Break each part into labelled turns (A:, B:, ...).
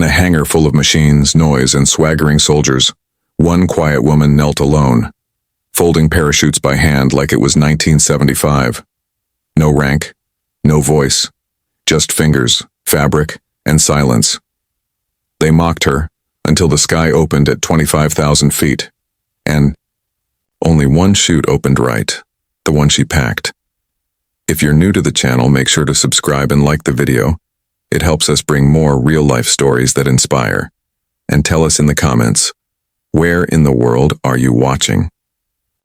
A: a hangar full of machines, noise, and swaggering soldiers, one quiet woman knelt alone, folding parachutes by hand like it was 1975. No rank, no voice, just fingers, fabric, and silence. They mocked her until the sky opened at 25,000 feet, and only one chute opened right, the one she packed. If you're new to the channel, make sure to subscribe and like the video. It helps us bring more real-life stories that inspire. And tell us in the comments, where in the world are you watching?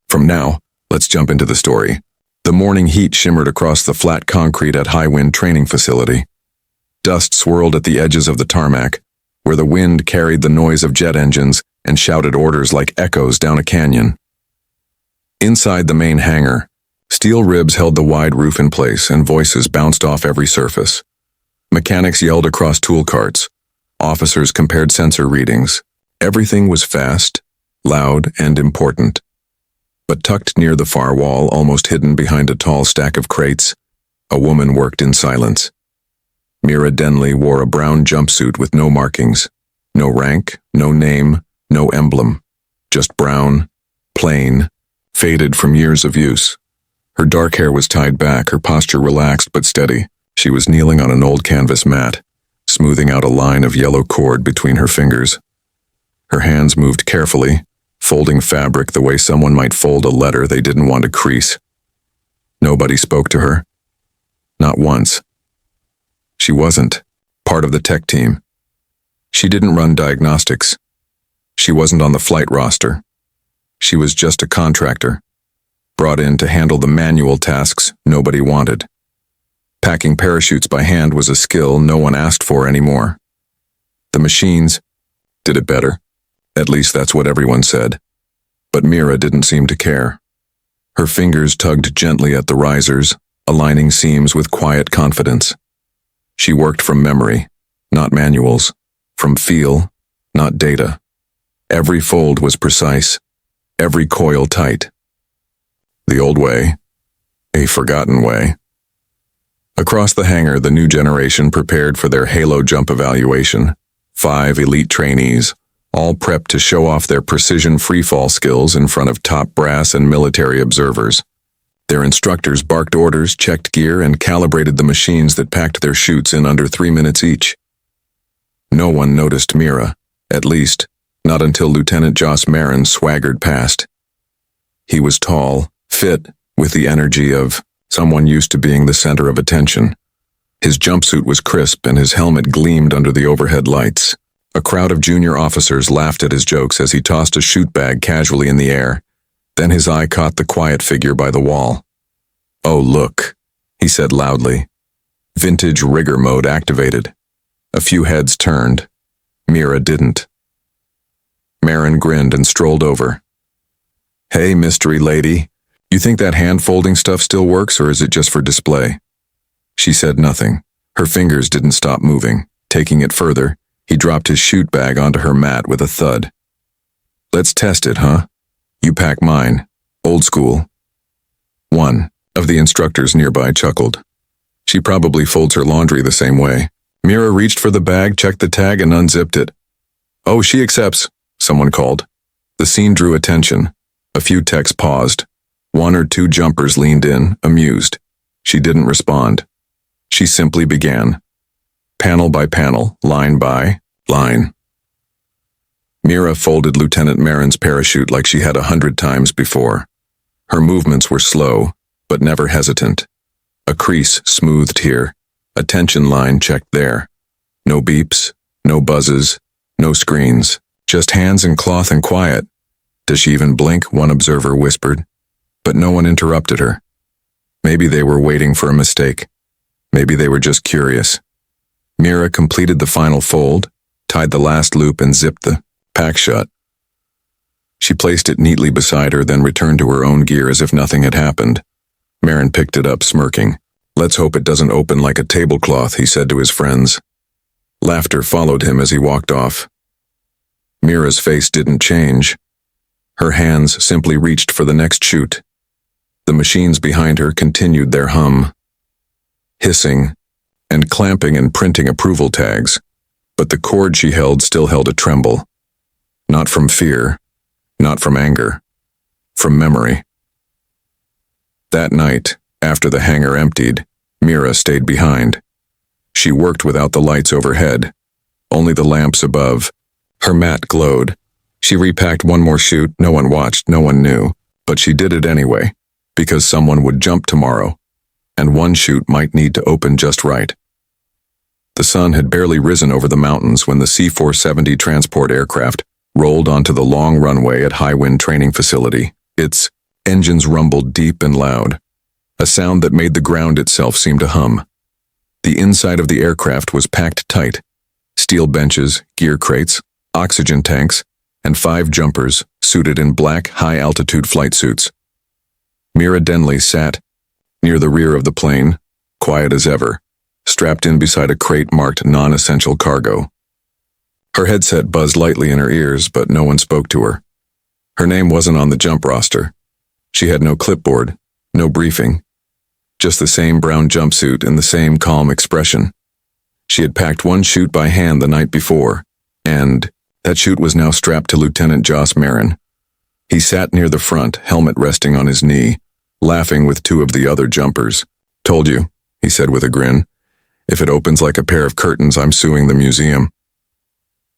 A: From now, let's jump into the story. The morning heat shimmered across the flat concrete at High Wind Training Facility. Dust swirled at the edges of the tarmac, where the wind carried the noise of jet engines and shouted orders like echoes down a canyon. Inside the main hangar, steel ribs held the wide roof in place and voices bounced off every surface. Mechanics yelled across tool carts. Officers compared sensor readings. Everything was fast, loud, and important. But tucked near the far wall, almost hidden behind a tall stack of crates, a woman worked in silence. Mira Denley wore a brown jumpsuit with no markings, no rank, no name, no emblem. Just brown, plain, faded from years of use. Her dark hair was tied back, her posture relaxed but steady. She was kneeling on an old canvas mat, smoothing out a line of yellow cord between her fingers. Her hands moved carefully, folding fabric the way someone might fold a letter they didn't want to crease. Nobody spoke to her. Not once. She wasn't part of the tech team. She didn't run diagnostics. She wasn't on the flight roster. She was just a contractor, brought in to handle the manual tasks nobody wanted. Packing parachutes by hand was a skill no one asked for anymore. The machines did it better. At least that's what everyone said. But Mira didn't seem to care. Her fingers tugged gently at the risers, aligning seams with quiet confidence. She worked from memory, not manuals, from feel, not data. Every fold was precise, every coil tight. The old way, a forgotten way. Across the hangar, the new generation prepared for their Halo jump evaluation. 5 elite trainees, all prepped to show off their precision freefall skills in front of top brass and military observers. Their instructors barked orders, checked gear, and calibrated the machines that packed their chutes in under 3 minutes each. No one noticed Mira, at least, not until Lieutenant Joss Marin swaggered past. He was tall, fit, with the energy of someone used to being the center of attention. His jumpsuit was crisp and his helmet gleamed under the overhead lights. A crowd of junior officers laughed at his jokes as he tossed a chute bag casually in the air. Then his eye caught the quiet figure by the wall. "Oh, look," he said loudly. Vintage rigger mode activated. A few heads turned. Mira didn't. Marin grinned and strolled over. "Hey, mystery lady. You think that hand-folding stuff still works, or is it just for display?" She said nothing. Her fingers didn't stop moving. Taking it further, he dropped his chute bag onto her mat with a thud. "Let's test it, huh? You pack mine. Old school." One of the instructors nearby chuckled. "She probably folds her laundry the same way." Mira reached for the bag, checked the tag, and unzipped it. "Oh, she accepts," someone called. The scene drew attention. A few techs paused. 1 or 2 jumpers leaned in, amused. She didn't respond. She simply began. Panel by panel, line by line. Mira folded Lieutenant Marin's parachute like she had 100 times before. Her movements were slow, but never hesitant. A crease smoothed here, a tension line checked there. No beeps, no buzzes, no screens, just hands and cloth and quiet. "Does she even blink?" one observer whispered. But no one interrupted her. Maybe they were waiting for a mistake. Maybe they were just curious. Mira completed the final fold, tied the last loop, and zipped the pack shut. She placed it neatly beside her, then returned to her own gear as if nothing had happened. Marin picked it up, smirking. "Let's hope it doesn't open like a tablecloth," he said to his friends. Laughter followed him as he walked off. Mira's face didn't change. Her hands simply reached for the next chute. The machines behind her continued their hum, hissing and clamping and printing approval tags. but the cord she held still held a tremble. Not from fear, not from anger, from memory. That night, after the hangar emptied, Mira stayed behind. She worked without the lights overhead, only the lamps above. Her mat glowed. She repacked one more chute. No one watched, no one knew, but she did it anyway, because someone would jump tomorrow, and one chute might need to open just right. The sun had barely risen over the mountains when the C-470 transport aircraft rolled onto the long runway at High Wind Training Facility. Its engines rumbled deep and loud, a sound that made the ground itself seem to hum. The inside of the aircraft was packed tight. Steel benches, gear crates, oxygen tanks, and 5 jumpers suited in black, high-altitude flight suits. Mira Denley sat near the rear of the plane, quiet as ever, strapped in beside a crate marked non-essential cargo. Her headset buzzed lightly in her ears, but no one spoke to her. Her name wasn't on the jump roster. She had no clipboard, no briefing, just the same brown jumpsuit and the same calm expression. She had packed one chute by hand the night before, and that chute was now strapped to Lieutenant Joss Marin. He sat near the front, helmet resting on his knee, laughing with 2 of the other jumpers. "Told you," he said with a grin. "If it opens like a pair of curtains, I'm suing the museum."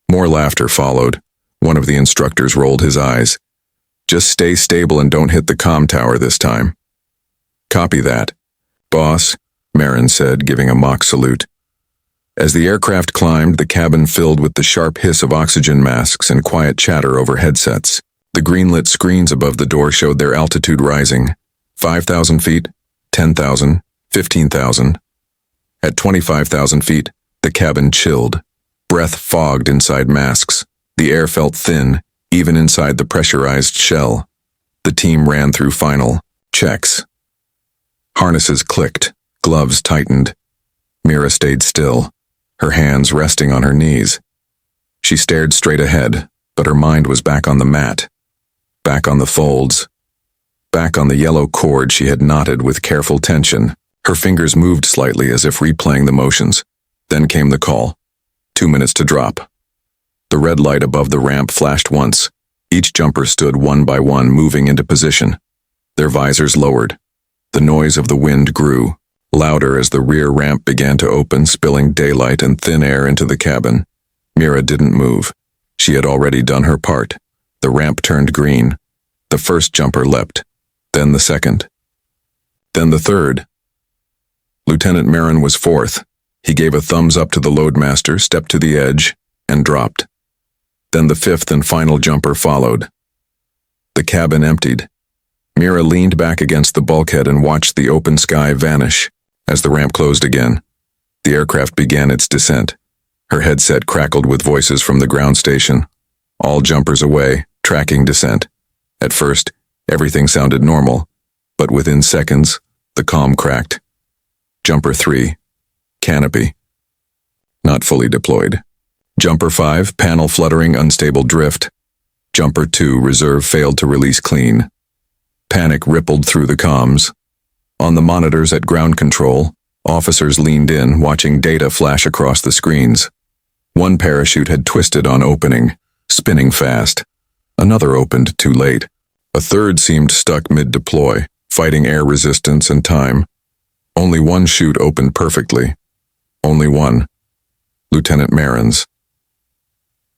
A: More laughter followed. One of the instructors rolled his eyes. "Just stay stable and don't hit the comm tower this time." "Copy that, boss," Marin said, giving a mock salute. As the aircraft climbed, the cabin filled with the sharp hiss of oxygen masks and quiet chatter over headsets. The green-lit screens above the door showed their altitude rising. 5,000 feet, 10,000, 15,000. At 25,000 feet, the cabin chilled. Breath fogged inside masks. The air felt thin, even inside the pressurized shell. The team ran through final checks. Harnesses clicked, gloves tightened. Mira stayed still, her hands resting on her knees. She stared straight ahead, but her mind was back on the mat, back on the folds, back on the yellow cord she had knotted with careful tension. Her fingers moved slightly as if replaying the motions. Then came the call. 2 minutes to drop. The red light above the ramp flashed once. Each jumper stood one by one, moving into position. Their visors lowered. The noise of the wind grew, louder as the rear ramp began to open, spilling daylight and thin air into the cabin. Mira didn't move. She had already done her part. The ramp turned green. The first jumper leapt. Then the second. Then the third. Lieutenant Marin was fourth. He gave a thumbs up to the loadmaster, stepped to the edge, and dropped. Then the fifth and final jumper followed. The cabin emptied. Mira leaned back against the bulkhead and watched the open sky vanish. As the ramp closed again, the aircraft began its descent. Her headset crackled with voices from the ground station. All jumpers away, tracking descent. At first, everything sounded normal, but within seconds, the comm cracked. Jumper 3, canopy. Not fully deployed. Jumper 5, panel fluttering, unstable drift. Jumper 2, reserve failed to release clean. Panic rippled through the comms. On the monitors at ground control, officers leaned in, watching data flash across the screens. One parachute had twisted on opening, spinning fast. Another opened too late. A third seemed stuck mid-deploy, fighting air resistance and time. Only one chute opened perfectly. Only one. Lieutenant Marin's.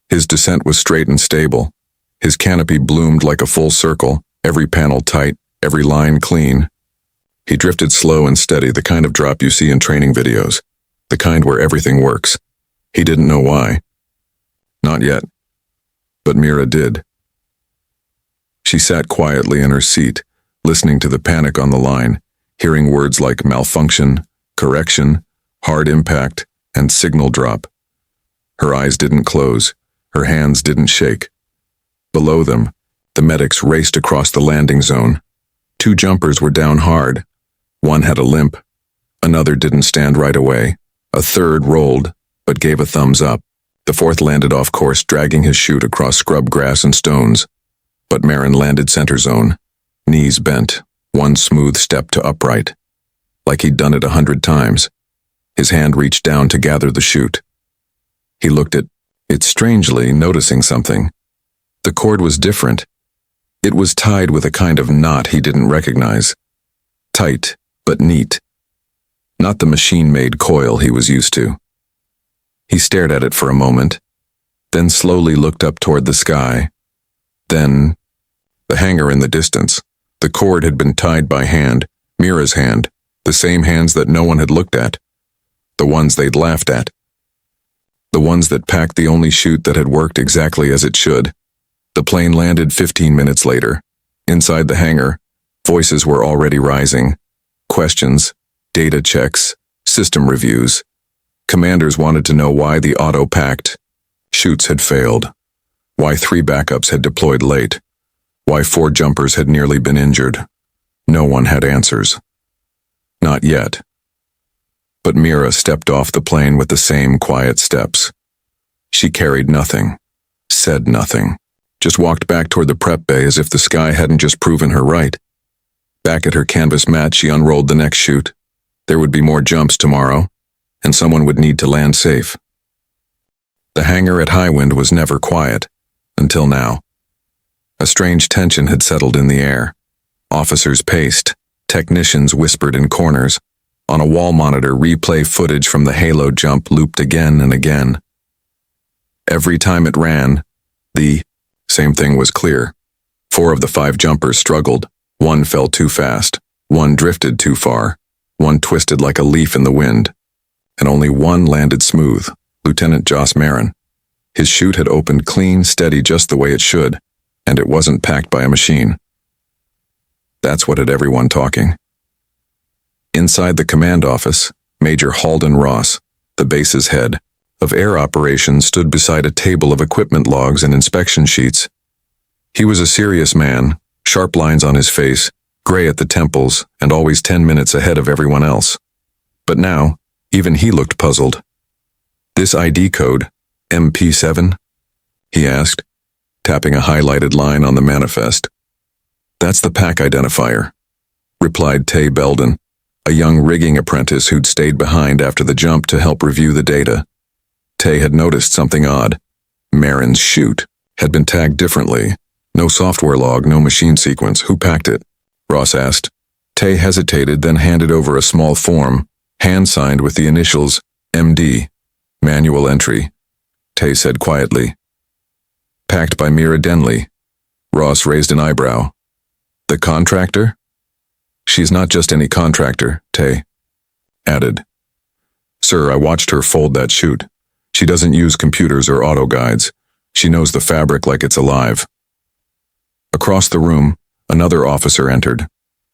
A: His descent was straight and stable. His canopy bloomed like a full circle, every panel tight, every line clean. He drifted slow and steady, the kind of drop you see in training videos, the kind where everything works. He didn't know why. Not yet. But Mira did. She sat quietly in her seat, listening to the panic on the line, hearing words like malfunction, correction, hard impact, and signal drop. Her eyes didn't close. Her hands didn't shake. Below them, the medics raced across the landing zone. 2 jumpers were down hard. One had a limp. Another didn't stand right away. A third rolled, but gave a thumbs up. The fourth landed off course, dragging his chute across scrub grass and stones. But Marin landed center zone, knees bent, one smooth step to upright, like he'd done it 100 times. His hand reached down to gather the chute. He looked at it strangely, noticing something. The cord was different. It was tied with a kind of knot he didn't recognize. Tight, but neat. Not the machine-made coil he was used to. He stared at it for a moment, then slowly looked up toward the sky. Then, the hangar in the distance. The cord had been tied by hand, Mira's hand, the same hands that no one had looked at. The ones they'd laughed at. The ones that packed the only chute that had worked exactly as it should. The plane landed 15 minutes later. Inside the hangar, voices were already rising. Questions, data checks, system reviews. Commanders wanted to know why the auto-packed chutes had failed, why 3 backups had deployed late, why 4 jumpers had nearly been injured. No one had answers. Not yet. But Mira stepped off the plane with the same quiet steps. She carried nothing, said nothing, just walked back toward the prep bay as if the sky hadn't just proven her right. Back at her canvas mat, she unrolled the next chute. There would be more jumps tomorrow, and someone would need to land safe. The hangar at Highwind was never quiet, until now. A strange tension had settled in the air. Officers paced, technicians whispered in corners. On a wall monitor, replay footage from the Halo jump looped again and again. Every time it ran, the same thing was clear. 4 of the 5 jumpers struggled. 1 fell too fast. 1 drifted too far. 1 twisted like a leaf in the wind. And only 1 landed smooth, Lieutenant Joss Marin. His chute had opened clean, steady, just the way it should, and it wasn't packed by a machine. That's what had everyone talking. Inside the command office, Major Halden Ross, the base's head of air operations, stood beside a table of equipment logs and inspection sheets. He was a serious man, sharp lines on his face, gray at the temples, and always 10 minutes ahead of everyone else. But now, even he looked puzzled. This ID code, MP7? He asked, tapping a highlighted line on the manifest. That's the pack identifier, replied Tay Belden, a young rigging apprentice who'd stayed behind after the jump to help review the data. Tay had noticed something odd. Marin's chute had been tagged differently. No software log, no machine sequence. Who packed it? Ross asked. Tay hesitated, then handed over a small form, hand-signed with the initials MD. Manual entry. Tay said quietly. Packed by Mira Denley. Ross raised an eyebrow. The contractor? She's not just any contractor, Tay added. Sir, I watched her fold that chute. She doesn't use computers or auto guides. She knows the fabric like it's alive. Across the room, another officer entered.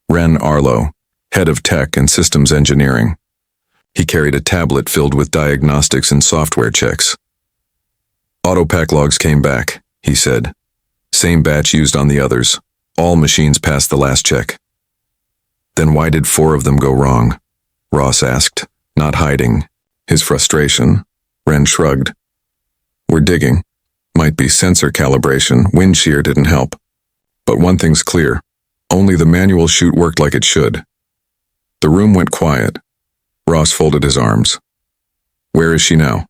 A: Ren Arlo, head of tech and systems engineering. He carried a tablet filled with diagnostics and software checks. Autopack logs came back, he said. Same batch used on the others. All machines passed the last check. Then why did 4 of them go wrong? Ross asked, not hiding his frustration. Ren shrugged. We're digging. Might be sensor calibration. Wind shear didn't help. But one thing's clear. Only the manual chute worked like it should. The room went quiet. Ross folded his arms. Where is she now?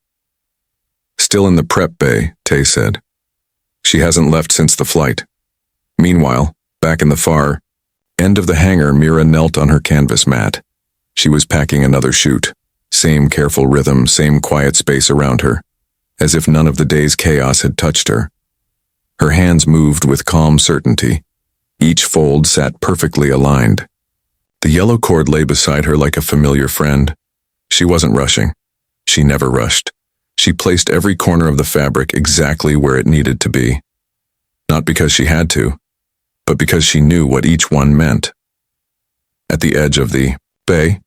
A: Still in the prep bay, Tay said. She hasn't left since the flight. Meanwhile, back in the far end of the hangar, Mira knelt on her canvas mat. She was packing another chute. Same careful rhythm, same quiet space around her, as if none of the day's chaos had touched her. Her hands moved with calm certainty. Each fold sat perfectly aligned. The yellow cord lay beside her like a familiar friend. She wasn't rushing. She never rushed. She placed every corner of the fabric exactly where it needed to be. Not because she had to, but because she knew what each one meant. At the edge of the bay,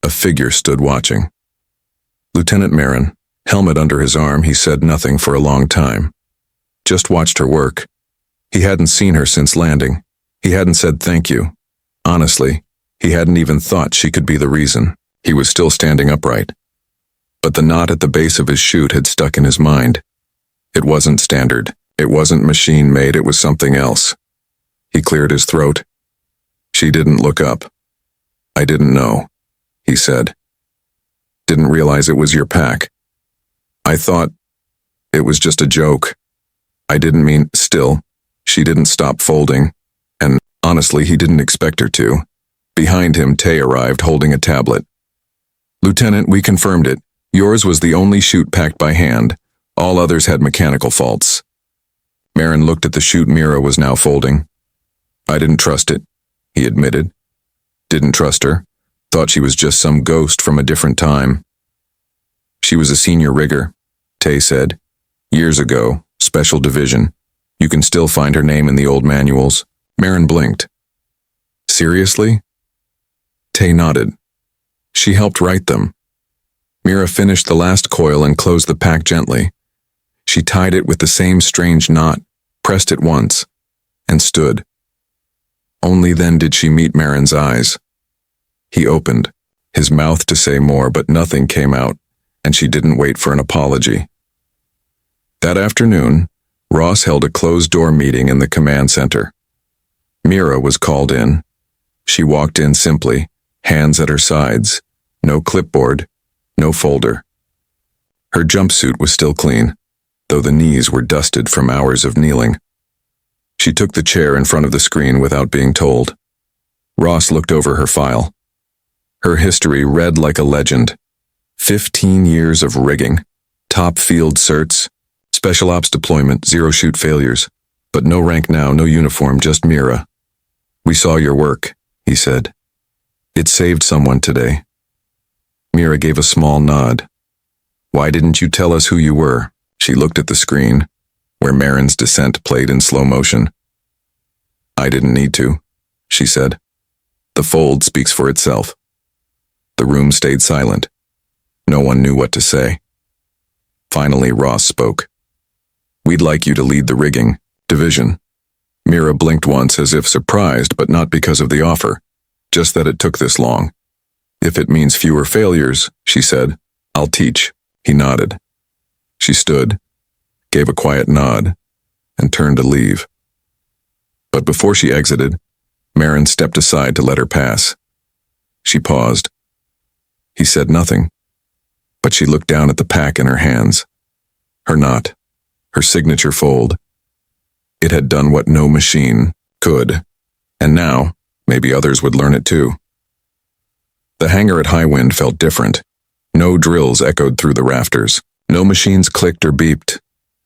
A: a figure stood watching. Lieutenant Marin, helmet under his arm, he said nothing for a long time. Just watched her work. He hadn't seen her since landing. He hadn't said thank you. Honestly, he hadn't even thought she could be the reason. He was still standing upright. But the knot at the base of his chute had stuck in his mind. It wasn't standard. It wasn't machine-made. It was something else. He cleared his throat. She didn't look up. I didn't know, he said. Didn't realize it was your pack. I thought, It was just a joke. I didn't mean, still. She didn't stop folding, and honestly, he didn't expect her to. Behind him, Tay arrived holding a tablet. Lieutenant, we confirmed it. Yours was the only chute packed by hand. All others had mechanical faults. Marin looked at the chute Mira was now folding. I didn't trust it, he admitted. Didn't trust her. Thought she was just some ghost from a different time. She was a senior rigger, Tay said. Years ago, special division. You can still find her name in the old manuals. Marin blinked. Seriously? Tay nodded. She helped write them. Mira finished the last coil and closed the pack gently. She tied it with the same strange knot, pressed it once, and stood. Only then did she meet Marin's eyes. He opened, his mouth to say more, but nothing came out, and she didn't wait for an apology. That afternoon, Ross held a closed-door meeting in the command center. Mira was called in. She walked in simply, hands at her sides, no clipboard, no folder. Her jumpsuit was still clean, though the knees were dusted from hours of kneeling. She took the chair in front of the screen without being told. Ross looked over her file. Her history read like a legend. 15 years of rigging, top field certs, special ops deployment, 0 chute failures, but no rank now, no uniform, just Mira. We saw your work, he said. It saved someone today. Mira gave a small nod. Why didn't you tell us who you were? She looked at the screen, where Marin's descent played in slow motion. I didn't need to, she said. The fold speaks for itself. The room stayed silent. No one knew what to say. Finally, Ross spoke. We'd like you to lead the rigging division. Mira blinked once as if surprised, but not because of the offer, just that it took this long. If it means fewer failures, she said, I'll teach. He nodded. She stood, gave a quiet nod, and turned to leave. But before she exited, Marin stepped aside to let her pass. She paused. He said nothing, but she looked down at the pack in her hands. Her knot, her signature fold. It had done what no machine could, and now, maybe others would learn it too. The hangar at High Wind felt different. No drills echoed through the rafters. No machines clicked or beeped.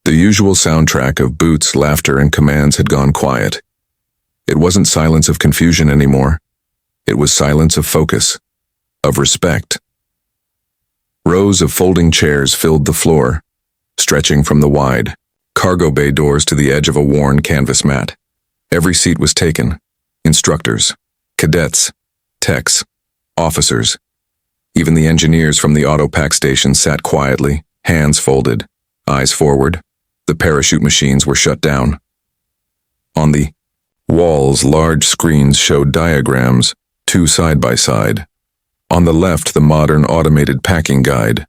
A: The usual soundtrack of boots, laughter, and commands had gone quiet. It wasn't silence of confusion anymore. It was silence of focus, of respect. Rows of folding chairs filled the floor, stretching from the wide cargo bay doors to the edge of a worn canvas mat. Every seat was taken. Instructors, cadets, techs, officers. Even the engineers from the autopack station sat quietly, hands folded, eyes forward. The parachute machines were shut down. On the walls, large screens showed diagrams, 2 side by side. On the left, the modern automated packing guide.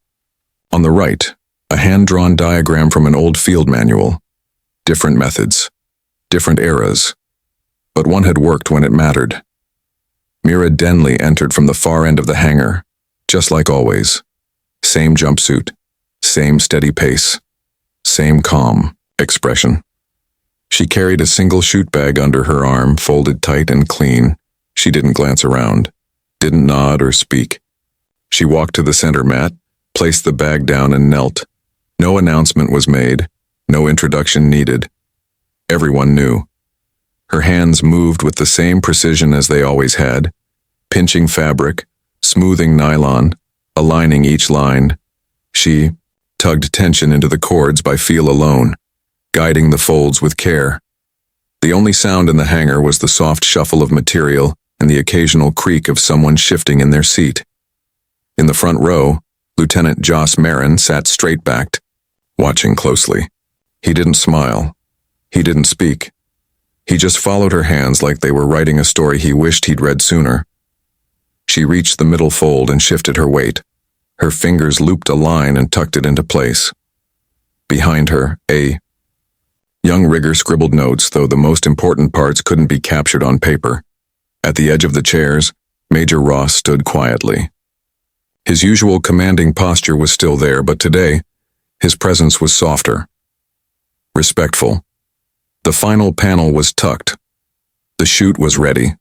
A: On the right, a hand-drawn diagram from an old field manual. Different methods, different eras, but one had worked when it mattered. Mira Denley entered from the far end of the hangar, just like always. Same jumpsuit, same steady pace, same calm expression. She carried a single chute bag under her arm, folded tight and clean. She didn't glance around, didn't nod or speak. She walked to the center mat, placed the bag down and knelt. No announcement was made, no introduction needed. Everyone knew. Her hands moved with the same precision as they always had, pinching fabric, smoothing nylon, aligning each line. She tugged tension into the cords by feel alone, guiding the folds with care. The only sound in the hangar was the soft shuffle of material and the occasional creak of someone shifting in their seat. In the front row, Lieutenant Joss Marin sat straight-backed, watching closely. He didn't smile. He didn't speak. He just followed her hands like they were writing a story he wished he'd read sooner. She reached the middle fold and shifted her weight. Her fingers looped a line and tucked it into place. Behind her, a young rigger scribbled notes, though the most important parts couldn't be captured on paper. At the edge of the chairs, Major Ross stood quietly. His usual commanding posture was still there, but today, his presence was softer, respectful. The final panel was tucked. The chute was ready.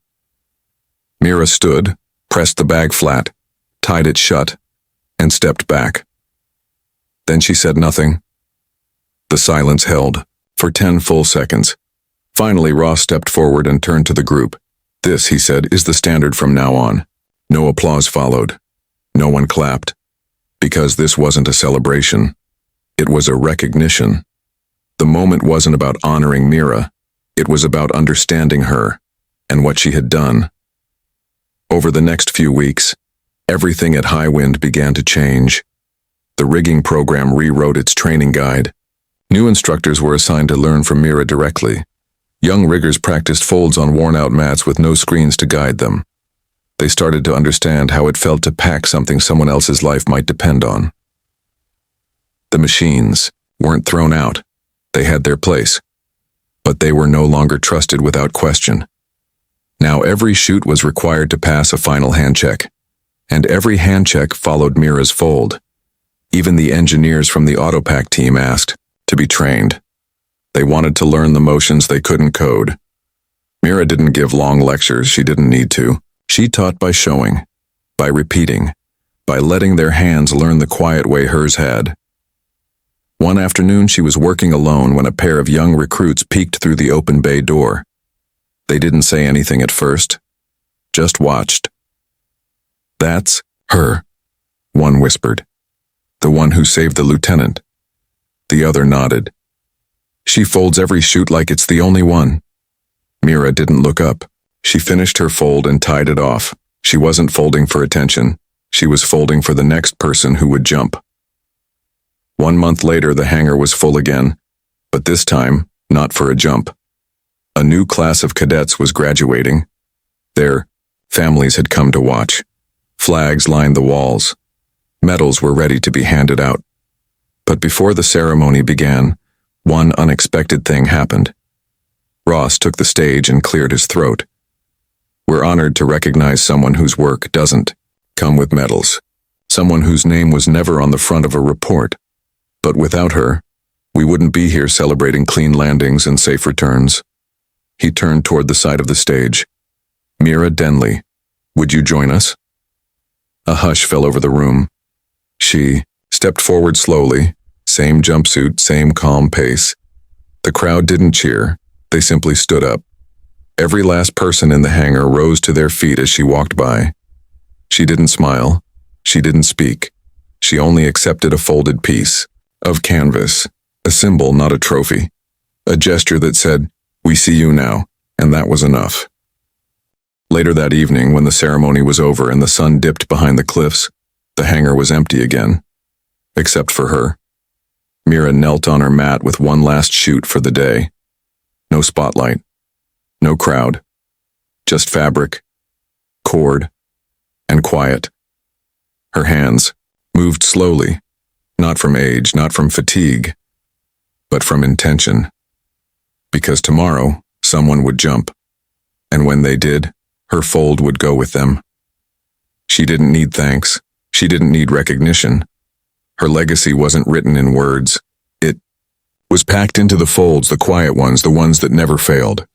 A: Mira stood, pressed the bag flat, tied it shut, and stepped back. Then she said nothing. The silence held for 10 full seconds. Finally, Ross stepped forward and turned to the group. "This," he said, "is the standard from now on." No applause followed. No one clapped. Because this wasn't a celebration. It was a recognition. The moment wasn't about honoring Mira. It was about understanding her and what she had done. Over the next few weeks, everything at High Wind began to change. The rigging program rewrote its training guide. New instructors were assigned to learn from Mira directly. Young riggers practiced folds on worn-out mats with no screens to guide them. They started to understand how it felt to pack something someone else's life might depend on. The machines weren't thrown out. They had their place. But they were no longer trusted without question. Now every chute was required to pass a final hand check. And every hand check followed Mira's fold. Even the engineers from the autopack team asked to be trained. They wanted to learn the motions they couldn't code. Mira didn't give long lectures, she didn't need to. She taught by showing, by repeating, by letting their hands learn the quiet way hers had. One afternoon she was working alone when a pair of young recruits peeked through the open bay door. They didn't say anything at first, just watched. "That's her," one whispered. "The one who saved the lieutenant." The other nodded. "She folds every chute like it's the only one." Mira didn't look up. She finished her fold and tied it off. She wasn't folding for attention. She was folding for the next person who would jump. 1 month later, the hangar was full again, but this time, not for a jump. A new class of cadets was graduating. Their families had come to watch. Flags lined the walls. Medals were ready to be handed out. But before the ceremony began, one unexpected thing happened. Ross took the stage and cleared his throat. "We're honored to recognize someone whose work doesn't come with medals. Someone whose name was never on the front of a report. But without her, we wouldn't be here celebrating clean landings and safe returns." He turned toward the side of the stage. "Mira Denley, would you join us?" A hush fell over the room. She stepped forward slowly, same jumpsuit, same calm pace. The crowd didn't cheer, they simply stood up. Every last person in the hangar rose to their feet as she walked by. She didn't smile, she didn't speak. She only accepted a folded piece of canvas, a symbol, not a trophy. A gesture that said, "We see you now," and that was enough. Later that evening, when the ceremony was over and the sun dipped behind the cliffs, the hangar was empty again. Except for her. Mira knelt on her mat with one last chute for the day. No spotlight. No crowd. Just fabric, cord, and quiet. Her hands moved slowly, not from age, not from fatigue, but from intention. Because tomorrow, someone would jump. And when they did, her fold would go with them. She didn't need thanks. She didn't need recognition. Her legacy wasn't written in words. It was packed into the folds, the quiet ones, the ones that never failed.